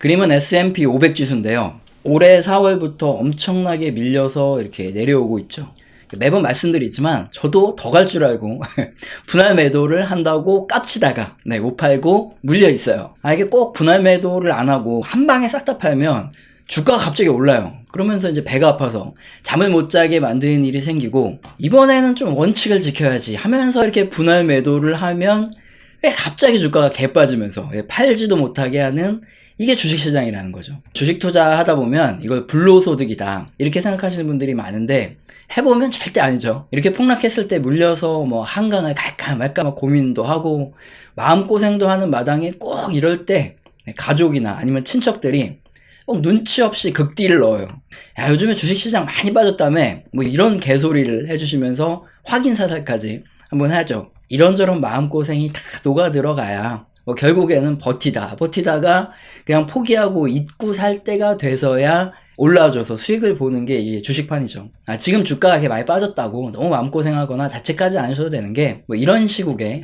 그림은 S&P 500 지수인데요. 올해 4월부터 엄청나게 밀려서 이렇게 내려오고 있죠. 매번 말씀드리지만 저도 더 갈 줄 알고 분할 매도를 한다고 깝치다가 못 팔고 물려 있어요. 이게 꼭 분할 매도를 안 하고 한 방에 싹 다 팔면 주가가 갑자기 올라요. 그러면서 이제 배가 아파서 잠을 못 자게 만드는 일이 생기고, 이번에는 좀 원칙을 지켜야지 하면서 이렇게 분할 매도를 하면 갑자기 주가가 개 빠지면서 팔지도 못하게 하는, 이게 주식시장이라는 거죠. 주식 투자하다 보면 이걸 불로소득이다 이렇게 생각하시는 분들이 많은데, 해보면 절대 아니죠. 이렇게 폭락했을 때 물려서 뭐 한강을 갈까 말까 막 고민도 하고 마음고생도 하는 마당에 꼭 이럴 때 가족이나 아니면 친척들이 꼭 눈치 없이 극딜을 넣어요. 야, 요즘에 주식시장 많이 빠졌다며 뭐 이런 개소리를 해주시면서 확인사살까지 한번 하죠. 이런저런 마음고생이 다 녹아 들어가야 뭐 결국에는 버티다가 그냥 포기하고 잊고 살 때가 돼서야 올라줘서 수익을 보는 게 이게 주식판이죠. 지금 주가가 이렇게 많이 빠졌다고 너무 마음고생하거나 자책하지 않으셔도 되는 게, 뭐 이런 시국에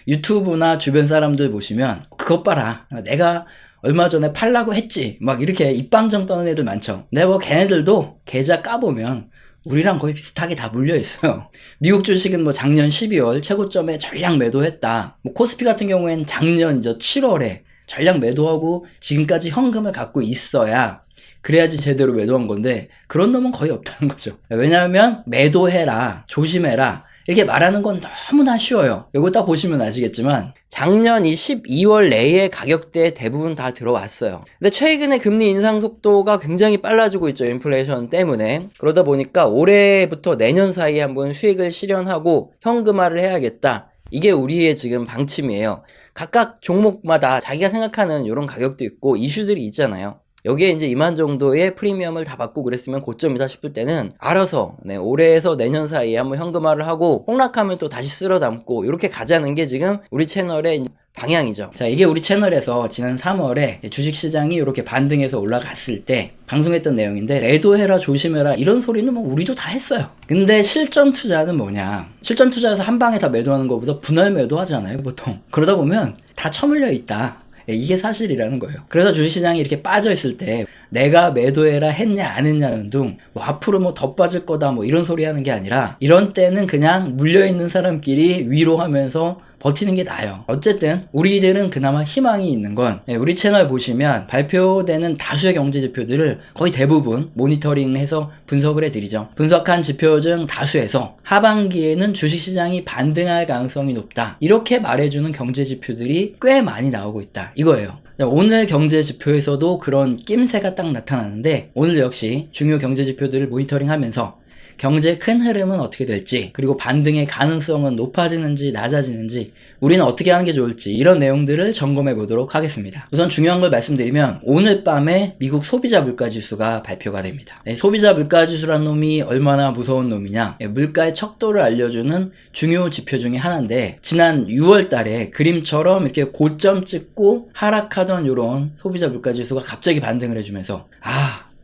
유튜브나 주변 사람들 보시면 그것 봐라, 내가 얼마 전에 팔라고 했지 막 이렇게 입방정 떠는 애들 많죠. 근데 뭐 걔네들도 계좌 까보면 우리랑 거의 비슷하게 다 물려있어요. 미국 주식은 뭐 작년 12월 최고점에 전량 매도했다. 뭐 코스피 같은 경우에는 작년이죠. 7월에 전량 매도하고 지금까지 현금을 갖고 있어야, 그래야지 제대로 매도한 건데 그런 놈은 거의 없다는 거죠. 왜냐하면 매도해라, 조심해라 이렇게 말하는 건 너무나 쉬워요. 이거 딱 보시면 아시겠지만 작년 이 12월 내에 가격대 대부분 다 들어왔어요. 근데 최근에 금리 인상 속도가 굉장히 빨라지고 있죠. 인플레이션 때문에. 그러다 보니까 올해부터 내년 사이에 한번 수익을 실현하고 현금화를 해야겠다. 이게 우리의 지금 방침이에요. 각각 종목마다 자기가 생각하는 이런 가격도 있고 이슈들이 있잖아요. 여기에 이제 이만 정도의 프리미엄을 다 받고 그랬으면 고점이다 싶을 때는 알아서 올해에서 내년 사이에 한번 현금화를 하고 폭락하면 또 다시 쓸어 담고 이렇게 가자는 게 지금 우리 채널의 방향이죠. 자, 이게 우리 채널에서 지난 3월에 주식시장이 이렇게 반등해서 올라갔을 때 방송했던 내용인데, 매도해라 조심해라 이런 소리는 뭐 우리도 다 했어요. 근데 실전 투자는 뭐냐, 실전 투자에서 한 방에 다 매도하는 것보다 분할 매도 하잖아요 보통. 그러다 보면 다 처물려 있다, 이게 사실이라는 거예요. 그래서 주식시장이 이렇게 빠져있을 때 내가 매도해라 했냐 안 했냐는 둥, 뭐 앞으로 뭐 더 빠질 거다 뭐 이런 소리 하는 게 아니라, 이런 때는 그냥 물려있는 사람끼리 위로하면서 버티는 게 나아요. 어쨌든 우리들은 그나마 희망이 있는 건, 우리 채널 보시면 발표되는 다수의 경제 지표들을 거의 대부분 모니터링해서 분석을 해드리죠. 분석한 지표 중 다수에서 하반기에는 주식시장이 반등할 가능성이 높다 이렇게 말해주는 경제 지표들이 꽤 많이 나오고 있다 이거예요. 오늘 경제 지표에서도 그런 낌새가 딱 나타나는데, 오늘 역시 중요 경제 지표들을 모니터링하면서 경제의 큰 흐름은 어떻게 될지, 그리고 반등의 가능성은 높아지는지 낮아지는지, 우리는 어떻게 하는 게 좋을지, 이런 내용들을 점검해 보도록 하겠습니다. 우선 중요한 걸 말씀드리면, 오늘 밤에 미국 소비자 물가지수가 발표가 됩니다. 소비자 물가지수란 놈이 얼마나 무서운 놈이냐, 물가의 척도를 알려주는 중요 지표 중에 하나인데, 지난 6월 달에 그림처럼 이렇게 고점 찍고 하락하던 이런 소비자 물가지수가 갑자기 반등을 해주면서,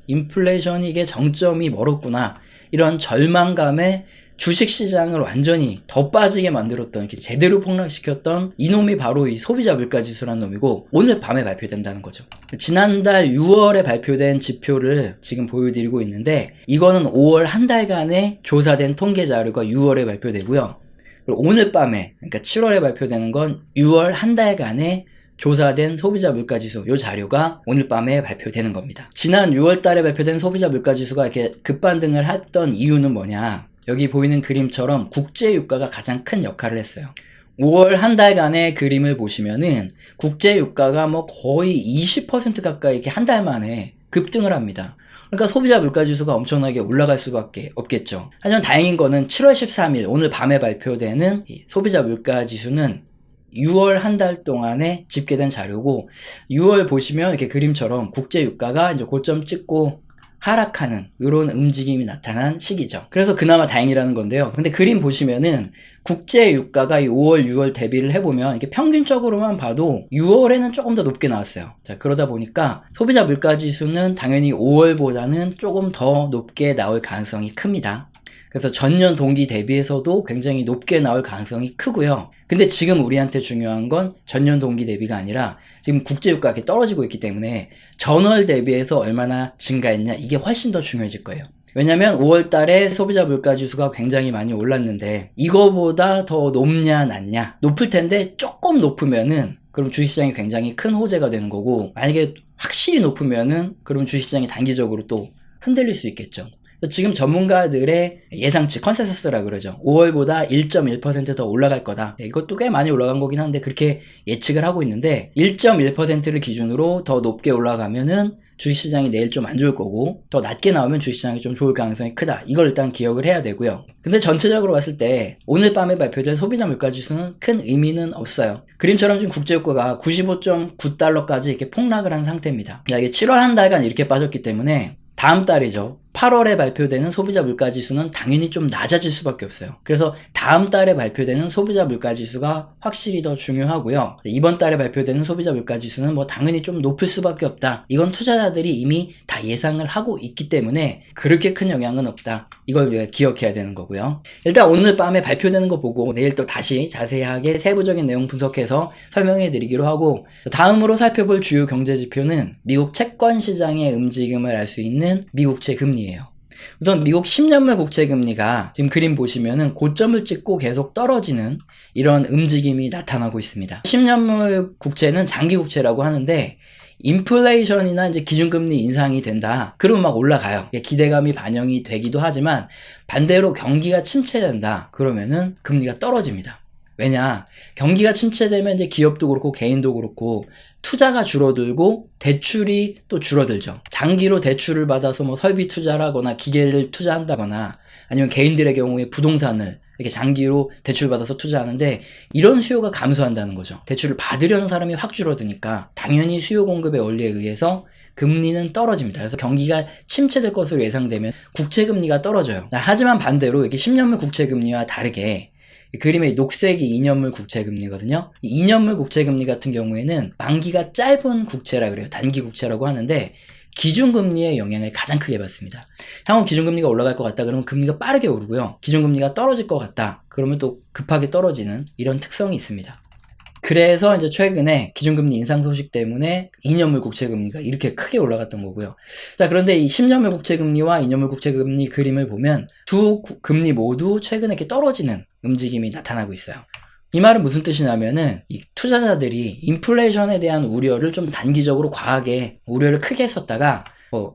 인플레이션이 이게 정점이 멀었구나, 이런 절망감에 주식시장을 완전히 더 빠지게 만들었던, 이렇게 제대로 폭락시켰던 이놈이 바로 이 소비자 물가지수라는 놈이고, 오늘 밤에 발표된다는 거죠. 지난달 6월에 발표된 지표를 지금 보여드리고 있는데, 이거는 5월 한 달간의 조사된 통계 자료가 6월에 발표되고요. 그리고 오늘 밤에, 그러니까 7월에 발표되는 건 6월 한 달간의 조사된 소비자 물가지수, 요 자료가 오늘 밤에 발표되는 겁니다. 지난 6월 달에 발표된 소비자 물가지수가 이렇게 급반등을 했던 이유는 뭐냐, 여기 보이는 그림처럼 국제유가가 가장 큰 역할을 했어요. 5월 한 달간의 그림을 보시면은 국제유가가 뭐 거의 20% 가까이 이렇게 한 달 만에 급등을 합니다. 그러니까 소비자 물가지수가 엄청나게 올라갈 수밖에 없겠죠. 하지만 다행인 거는 7월 13일 오늘 밤에 발표되는 이 소비자 물가지수는 6월 한 달 동안에 집계된 자료고, 6월 보시면 이렇게 그림처럼 국제유가가 이제 고점 찍고 하락하는 이런 움직임이 나타난 시기죠. 그래서 그나마 다행이라는 건데요. 근데 그림 보시면은 국제유가가 이 5월, 6월 대비를 해보면 이게 평균적으로만 봐도 6월에는 조금 더 높게 나왔어요. 자, 그러다 보니까 소비자 물가지수는 당연히 5월보다는 조금 더 높게 나올 가능성이 큽니다. 그래서 전년 동기 대비해서도 굉장히 높게 나올 가능성이 크고요. 근데 지금 우리한테 중요한 건 전년 동기 대비가 아니라 지금 국제유가가 이렇게 떨어지고 있기 때문에 전월 대비해서 얼마나 증가했냐, 이게 훨씬 더 중요해질 거예요. 왜냐면 5월 달에 소비자 물가 지수가 굉장히 많이 올랐는데 이거보다 더 높냐 낮냐? 높을 텐데 조금 높으면은 그럼 주식시장이 굉장히 큰 호재가 되는 거고, 만약에 확실히 높으면은 그럼 주식시장이 단기적으로 또 흔들릴 수 있겠죠. 지금 전문가들의 예상치, 컨센서스라 그러죠. 5월보다 1.1% 더 올라갈 거다. 이것도 꽤 많이 올라간 거긴 한데 그렇게 예측을 하고 있는데 1.1%를 기준으로 더 높게 올라가면은 주식시장이 내일 좀 안 좋을 거고, 더 낮게 나오면 주식시장이 좀 좋을 가능성이 크다. 이걸 일단 기억을 해야 되고요. 근데 전체적으로 봤을 때 오늘 밤에 발표된 소비자 물가지수는 큰 의미는 없어요. 그림처럼 지금 국제유가가 95.9달러까지 이렇게 폭락을 한 상태입니다. 이게 7월 한 달간 이렇게 빠졌기 때문에 다음 달이죠. 8월에 발표되는 소비자 물가지수는 당연히 좀 낮아질 수밖에 없어요. 그래서 다음 달에 발표되는 소비자 물가지수가 확실히 더 중요하고요. 이번 달에 발표되는 소비자 물가지수는 뭐 당연히 좀 높을 수밖에 없다. 이건 투자자들이 이미 다 예상을 하고 있기 때문에 그렇게 큰 영향은 없다. 이걸 우리가 기억해야 되는 거고요. 일단 오늘 밤에 발표되는 거 보고 내일 또 다시 자세하게 세부적인 내용 분석해서 설명해 드리기로 하고, 다음으로 살펴볼 주요 경제 지표는 미국 채권 시장의 움직임을 알 수 있는 미국채 금리예요. 우선 미국 10년물 국채 금리가 지금 그림 보시면은 고점을 찍고 계속 떨어지는 이런 움직임이 나타나고 있습니다. 10년물 국채는 장기 국채라고 하는데 인플레이션이나 이제 기준금리 인상이 된다. 그러면 막 올라가요. 기대감이 반영이 되기도 하지만 반대로 경기가 침체된다. 그러면은 금리가 떨어집니다. 왜냐? 경기가 침체되면 이제 기업도 그렇고 개인도 그렇고 투자가 줄어들고 대출이 또 줄어들죠. 장기로 대출을 받아서 뭐 설비 투자를 하거나 기계를 투자한다거나 아니면 개인들의 경우에 부동산을 이렇게 장기로 대출받아서 투자하는데 이런 수요가 감소한다는 거죠. 대출을 받으려는 사람이 확 줄어드니까 당연히 수요 공급의 원리에 의해서 금리는 떨어집니다. 그래서 경기가 침체될 것으로 예상되면 국채금리가 떨어져요. 하지만 반대로 이렇게 10년물 국채금리와 다르게 그림의 녹색이 2년물 국채금리거든요. 2년물 국채금리 같은 경우에는 만기가 짧은 국채라 그래요. 단기 국채라고 하는데 기준금리의 영향을 가장 크게 받습니다. 향후 기준금리가 올라갈 것 같다 그러면 금리가 빠르게 오르고요. 기준금리가 떨어질 것 같다 그러면 또 급하게 떨어지는 이런 특성이 있습니다. 그래서 이제 최근에 기준금리 인상 소식 때문에 2년물 국채금리가 이렇게 크게 올라갔던 거고요. 자, 그런데 이 10년물 국채금리와 2년물 국채금리 그림을 보면 두 금리 모두 최근에 이렇게 떨어지는 움직임이 나타나고 있어요. 이 말은 무슨 뜻이냐면은 이 투자자들이 인플레이션에 대한 우려를 좀 단기적으로 과하게 우려를 크게 했었다가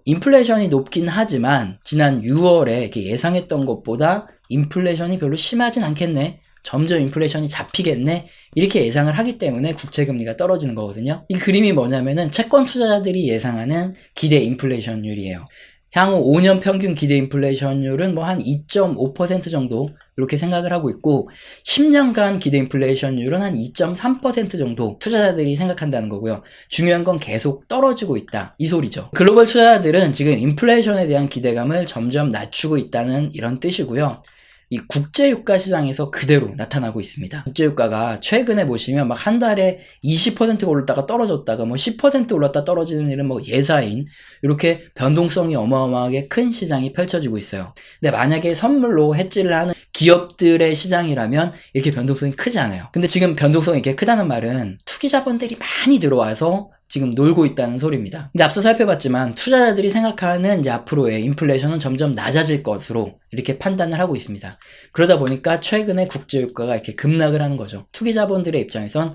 인플레이션이 높긴 하지만 지난 6월에 이렇게 예상했던 것보다 인플레이션이 별로 심하진 않겠네. 점점 인플레이션이 잡히겠네 이렇게 예상을 하기 때문에 국채금리가 떨어지는 거거든요. 이 그림이 뭐냐면은 채권 투자자들이 예상하는 기대 인플레이션율이에요. 향후 5년 평균 기대 인플레이션율은 뭐 한 2.5% 정도 이렇게 생각을 하고 있고 10년간 기대 인플레이션율은 한 2.3% 정도 투자자들이 생각한다는 거고요. 중요한 건 계속 떨어지고 있다 이 소리죠. 글로벌 투자자들은 지금 인플레이션에 대한 기대감을 점점 낮추고 있다는 이런 뜻이고요. 이 국제유가 시장에서 그대로 나타나고 있습니다. 국제유가가 최근에 보시면 막 한 달에 20%가 올랐다가 떨어졌다가 뭐 10% 올랐다 떨어지는 일은 뭐 예사인 이렇게 변동성이 어마어마하게 큰 시장이 펼쳐지고 있어요. 근데 만약에 선물로 해지를 하는 기업들의 시장이라면 이렇게 변동성이 크지 않아요. 근데 지금 변동성이 이렇게 크다는 말은 투기자본들이 많이 들어와서 지금 놀고 있다는 소리입니다. 근데 앞서 살펴봤지만 투자자들이 생각하는 이제 앞으로의 인플레이션은 점점 낮아질 것으로 이렇게 판단을 하고 있습니다. 그러다 보니까 최근에 국제유가가 이렇게 급락을 하는 거죠. 투기자본들의 입장에선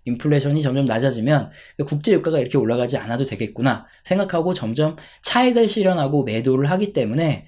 인플레이션이 점점 낮아지면 국제유가가 이렇게 올라가지 않아도 되겠구나 생각하고 점점 차익을 실현하고 매도를 하기 때문에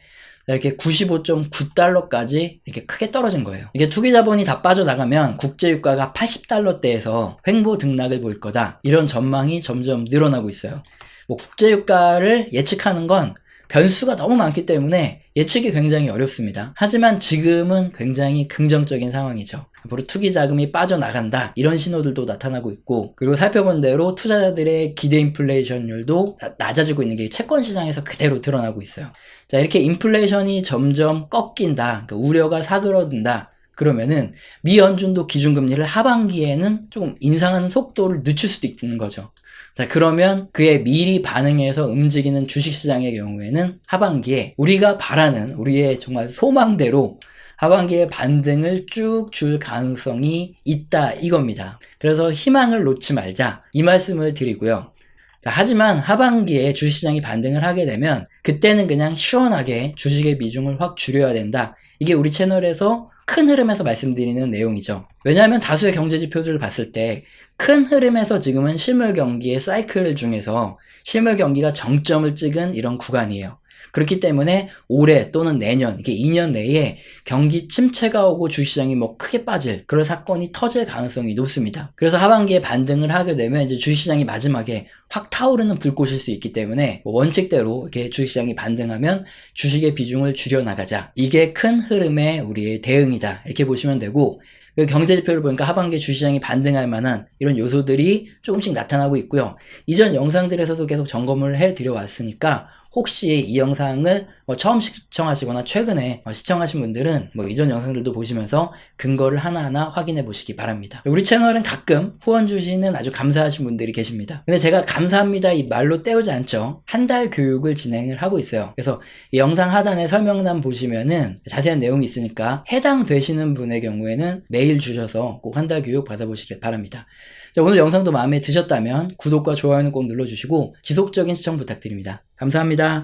이렇게 95.9달러까지 이렇게 크게 떨어진 거예요. 이게 투기자본이 다 빠져나가면 국제유가가 80달러대에서 횡보 등락을 보일 거다. 이런 전망이 점점 늘어나고 있어요. 뭐 국제유가를 예측하는 건 변수가 너무 많기 때문에 예측이 굉장히 어렵습니다. 하지만 지금은 굉장히 긍정적인 상황이죠. 앞으로 투기 자금이 빠져나간다 이런 신호들도 나타나고 있고, 그리고 살펴본 대로 투자자들의 기대 인플레이션율도 낮아지고 있는 게 채권 시장에서 그대로 드러나고 있어요. 자, 이렇게 인플레이션이 점점 꺾인다, 그러니까 우려가 사그러든다 그러면은 미 연준도 기준금리를 하반기에는 조금 인상하는 속도를 늦출 수도 있는 거죠. 자, 그러면 그에 미리 반응해서 움직이는 주식시장의 경우에는 하반기에 우리가 바라는 우리의 정말 소망대로 하반기에 반등을 쭉 줄 가능성이 있다 이겁니다. 그래서 희망을 놓지 말자 이 말씀을 드리고요. 자, 하지만 하반기에 주식시장이 반등을 하게 되면 그때는 그냥 시원하게 주식의 비중을 확 줄여야 된다. 이게 우리 채널에서 큰 흐름에서 말씀드리는 내용이죠. 왜냐하면 다수의 경제지표들을 봤을 때 큰 흐름에서 지금은 실물 경기의 사이클 중에서 실물 경기가 정점을 찍은 이런 구간이에요. 그렇기 때문에 올해 또는 내년, 이게 2년 내에 경기 침체가 오고 주식시장이 뭐 크게 빠질 그런 사건이 터질 가능성이 높습니다. 그래서 하반기에 반등을 하게 되면 이제 주식시장이 마지막에 확 타오르는 불꽃일 수 있기 때문에 원칙대로 이렇게 주식시장이 반등하면 주식의 비중을 줄여나가자. 이게 큰 흐름의 우리의 대응이다. 이렇게 보시면 되고, 그 경제지표를 보니까 하반기에 주식시장이 반등할 만한 이런 요소들이 조금씩 나타나고 있고요. 이전 영상들에서도 계속 점검을 해드려 왔으니까 혹시 이 영상을 처음 시청하시거나 최근에 시청하신 분들은 이전 영상들도 보시면서 근거를 하나하나 확인해 보시기 바랍니다. 우리 채널은 가끔 후원 주시는 아주 감사하신 분들이 계십니다. 근데 제가 감사합니다 이 말로 때우지 않죠. 한 달 교육을 진행을 하고 있어요. 그래서 이 영상 하단에 설명란 보시면은 자세한 내용이 있으니까 해당되시는 분의 경우에는 메일 주셔서 꼭 한 달 교육 받아보시길 바랍니다. 자, 오늘 영상도 마음에 드셨다면 구독과 좋아요는 꼭 눌러주시고 지속적인 시청 부탁드립니다. 감사합니다.